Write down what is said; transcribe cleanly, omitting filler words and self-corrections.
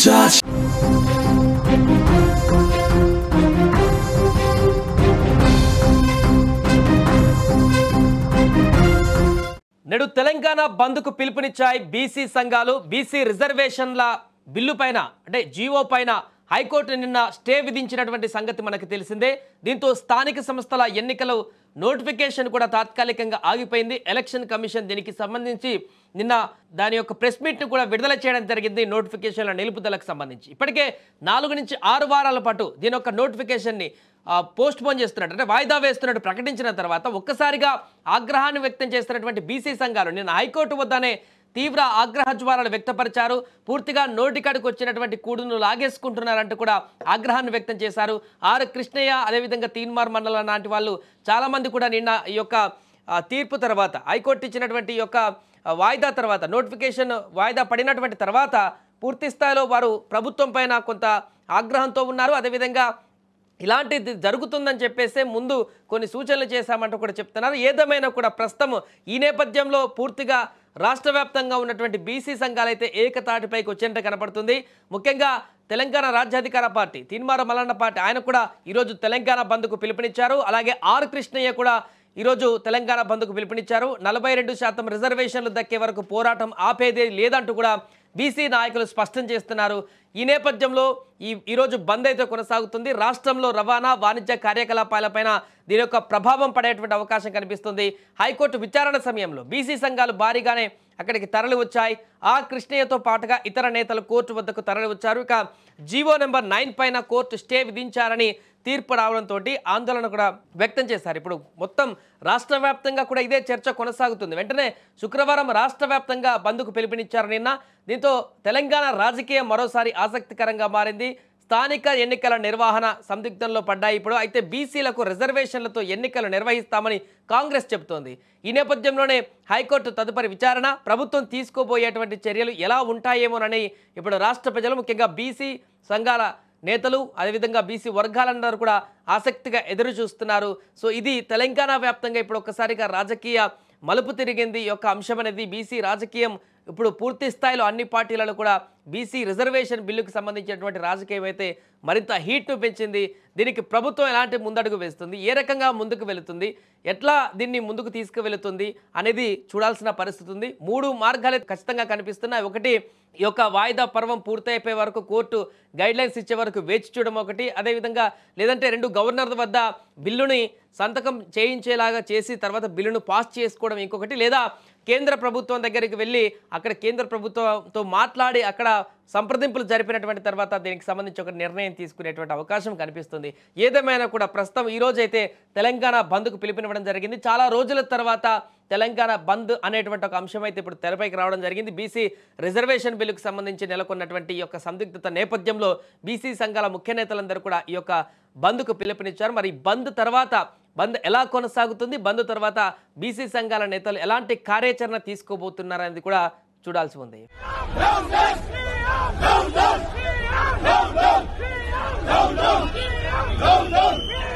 touch. నేడు తెలంగాణ బంద్కు పిలుపునిచ్చాయి BC సంఘాలు. బీసీ రిజర్వేషన్ల బిల్లు పైన అంటే జీవో పైన హైకోర్టు నిన్న స్టే విధించినటువంటి సంగతి మనకు తెలిసిందే. దీంతో స్థానిక సంస్థల ఎన్నికల నోటిఫికేషన్ కూడా తాత్కాలికంగా ఆగిపోయింది. ఎలక్షన్ కమిషన్ దీనికి సంబంధించి నిన్న దాని యొక్క ప్రెస్ మీట్ను కూడా విడుదల చేయడం జరిగింది. నోటిఫికేషన్ల నిలుపుదలకు సంబంధించి ఇప్పటికే 4 నుంచి 6 వారాల పాటు దీని యొక్క నోటిఫికేషన్ని పోస్ట్ పోన్ చేస్తున్నట్టు అంటే వాయిదా వేస్తున్నట్టు ప్రకటించిన తర్వాత ఒక్కసారిగా ఆగ్రహాన్ని వ్యక్తం చేస్తున్నటువంటి బీసీ సంఘాలు నిన్న హైకోర్టు వద్దనే తీవ్ర ఆగ్రహ జ్వాలలు వ్యక్తపరిచారు. పూర్తిగా నోటికాడికి వచ్చినటువంటి కూడును లాగేసుకుంటున్నారంటూ కూడా ఆగ్రహాన్ని వ్యక్తం చేశారు. ఆర్ కృష్ణయ్య అదేవిధంగా తీన్మార్ మండలం లాంటి వాళ్ళు చాలామంది కూడా నిన్న ఈ యొక్క తీర్పు తర్వాత హైకోర్టు ఇచ్చినటువంటి ఈ యొక్క వాయిదా తర్వాత నోటిఫికేషన్ వాయిదా పడినటువంటి తర్వాత పూర్తి స్థాయిలో వారు ప్రభుత్వం పైన కొంత ఆగ్రహంతో ఉన్నారు. అదేవిధంగా ఇలాంటిది జరుగుతుందని చెప్పేసి ముందు కొన్ని సూచనలు చేశామంటూ కూడా చెప్తున్నారు. ఏదేమైనా కూడా ప్రస్తుతం ఈ నేపథ్యంలో పూర్తిగా రాష్ట్ర వ్యాప్తంగా ఉన్నటువంటి బీసీ సంఘాలు అయితే ఏకతాటిపైకి వచ్చేంత కనపడుతుంది. ముఖ్యంగా తెలంగాణ రాజ్యాధికార పార్టీ తీన్మార్ మల్లన్న పార్టీ ఆయన కూడా ఈరోజు తెలంగాణ బంద్కు పిలుపునిచ్చారు. అలాగే ఆర్ కృష్ణయ్య కూడా ఈరోజు తెలంగాణ బంద్కు పిలుపునిచ్చారు. 42% రిజర్వేషన్లు దక్కే వరకు పోరాటం ఆపేదే లేదంటూ కూడా బీసీ నాయకులు స్పష్టం చేస్తున్నారు. ఈ నేపథ్యంలో ఈరోజు బంద్ అయితే కొనసాగుతుంది. రాష్ట్రంలో రవాణా వాణిజ్య కార్యకలాపాలపైన దీని యొక్క ప్రభావం పడేటువంటి అవకాశం కనిపిస్తుంది. హైకోర్టు విచారణ సమయంలో బీసీ సంఘాలు భారీగానే అక్కడికి తరలి వచ్చాయి. ఆ కృష్ణయ్యతో పాటుగా ఇతర నేతలు కోర్టు వద్దకు తరలి వచ్చారు. ఇక జీవో నెంబర్ 9 పైన కోర్టు స్టే విధించారని తీర్పు రావడంతో ఆందోళన కూడా వ్యక్తం చేశారు. ఇప్పుడు మొత్తం రాష్ట్ర వ్యాప్తంగా కూడా ఇదే చర్చ కొనసాగుతుంది. వెంటనే శుక్రవారం రాష్ట్ర వ్యాప్తంగా బంద్కు పిలుపునిచ్చారు నిన్న. దీంతో తెలంగాణ రాజకీయం మరోసారి ఆసక్తికరంగా మారింది. స్థానిక ఎన్నికల నిర్వహణ సందిగ్ధంలో పడ్డాయి ఇప్పుడు. అయితే బీసీలకు రిజర్వేషన్లతో ఎన్నికలు నిర్వహిస్తామని కాంగ్రెస్ చెబుతోంది. ఈ నేపథ్యంలోనే హైకోర్టు తదుపరి విచారణ ప్రభుత్వం తీసుకోబోయేటువంటి చర్యలు ఎలా ఉంటాయేమోనని ఇప్పుడు రాష్ట్ర ప్రజలు ముఖ్యంగా బీసీ సంఘాల నేతలు అదేవిధంగా బీసీ వర్గాలందరూ కూడా ఆసక్తిగా ఎదురు చూస్తున్నారు. సో ఇది తెలంగాణ వ్యాప్తంగా ఇప్పుడు ఒక్కసారిగా రాజకీయ మలుపు తిరిగింది. ఈ యొక్క అంశం అనేది బీసీ రాజకీయం ఇప్పుడు పూర్తి స్థాయిలో అన్ని పార్టీలలో కూడా బీసీ రిజర్వేషన్ బిల్లుకు సంబంధించినటువంటి రాజకీయం అయితే మరింత హీట్ను పెంచింది. దీనికి ప్రభుత్వం ఎలాంటి ముందడుగు వేస్తుంది, ఏ రకంగా ముందుకు వెళుతుంది, ఎట్లా దీన్ని ముందుకు తీసుకువెళుతుంది అనేది చూడాల్సిన పరిస్థితి ఉంది. 3 మార్గాలు ఖచ్చితంగా కనిపిస్తున్నాయి. ఒకటి ఈ యొక్క వాయిదా పర్వం పూర్తయిపోయే వరకు కోర్టు గైడ్లైన్స్ ఇచ్చే వరకు వేచి చూడడం ఒకటి, అదేవిధంగా లేదంటే 2 గవర్నర్ల వద్ద బిల్లుని సంతకం చేయించేలాగా చేసి తర్వాత బిల్లును పాస్ చేసుకోవడం ఇంకొకటి, లేదా కేంద్ర ప్రభుత్వం దగ్గరికి వెళ్ళి అక్కడ కేంద్ర ప్రభుత్వంతో మాట్లాడి అక్కడ సంప్రదింపులు జరిపినటువంటి తర్వాత దీనికి సంబంధించి ఒక నిర్ణయం తీసుకునేటువంటి అవకాశం కనిపిస్తుంది. ఏదేమైనా కూడా ప్రస్తుతం ఈరోజు అయితే తెలంగాణ బంద్కు పిలుపునివ్వడం జరిగింది. చాలా రోజుల తర్వాత తెలంగాణ బంద్ అనేటువంటి ఒక అంశం అయితే ఇప్పుడు తెరపైకి రావడం జరిగింది. బీసీ రిజర్వేషన్ బిల్లుకు సంబంధించి నెలకొన్నటువంటి ఈ యొక్క సందిగ్ధత నేపథ్యంలో బీసీ సంఘాల ముఖ్య నేతలందరూ కూడా ఈ యొక్క బంద్కు పిలుపునిచ్చారు. మరి బంద్ తర్వాత బంద్ ఎలా కొనసాగుతుంది, బంద్ తర్వాత బీసీ సంఘాల నేతలు ఎలాంటి కార్యాచరణ తీసుకోబోతున్నారనేది కూడా చూడాల్సి ఉంది. No, no, no, no, no, no, no, no, no.